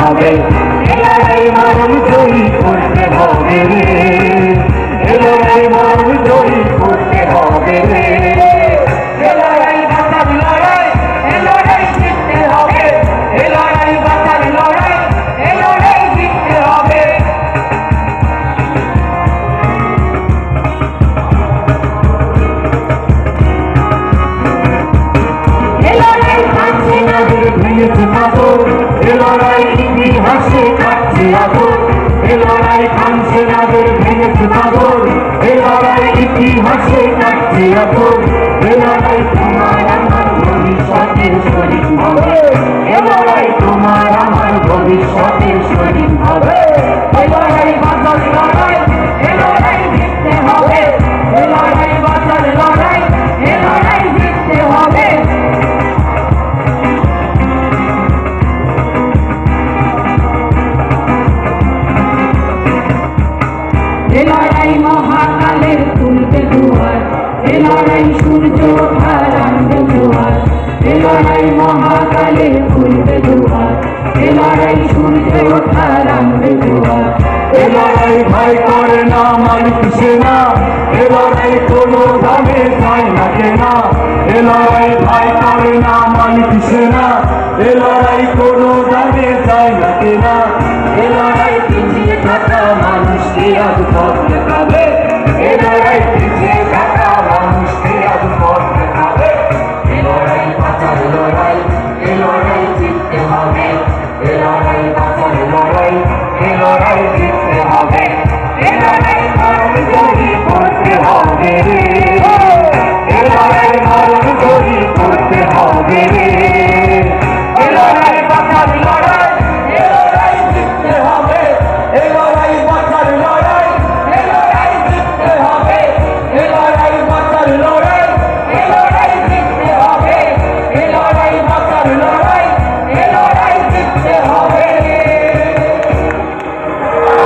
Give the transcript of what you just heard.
হবে, এ লড়াই মরণ জয়ী করতে হবে রে, এ লড়াই মরণ জয়ী করতে হবে রে। এ লড়াই বাঁচার লড়াই, এ লড়াই জিততে হবে, এ লড়াই বাঁচার লড়াই, এ লড়াই জিততে হবে। এ লড়াই কাটছে নদীর ভেঙেছে পাথর, এ লড়াই ইতিহাসে কাটছে আতর, এ লড়াই কাটছে নদীর ভেঙেছে পাথর, এ লড়াই ইতিহাসে কাটছে আতর, এ লড়াই তোমার আমার ভবিষ্যতের শহীদ হবে, এ লড়াই তোমার আমার ভবিষ্যতের শহীদ হবে। এ লড়াই বাঁচার লড়াই, এ লড়াই জিততে হবে, এ লড়াই বাঁচার লড়াই, এ লড়াই জিততে হবে। এ লড়াই মহাকালের তুলবে দুয়ার, এ লড়াই সূর্য ওঠার আনবে জোয়ার, এ লড়াই মহাকালের তুলবে দুয়ার, এ লড়াই সূর্য ওঠার আনবে জোয়ার। এ লড়াই ভয় করে না মালিক সেনা, এ লড়াই কোনো দামে যায় না কেনা, এ লড়াই ভয় করে না মালিক সেনা, এ লড়াই কোনো দামে যায় না কেনা, এ লড়াই পিছিয়ে থাকা মানুষকে আজ পথ দেখাবে, এ লড়াই পিছিয়ে থাকা মানুষকে আজ পথ দেখাবে। এ লড়াই বাঁচার লড়াই, এ লড়াই জিততে হবে, এ লড়াই বাঁচার লড়াই, এ লড়াই জিততে হবে, এ লড়াই মরণ জয়ী করতে হবে রে।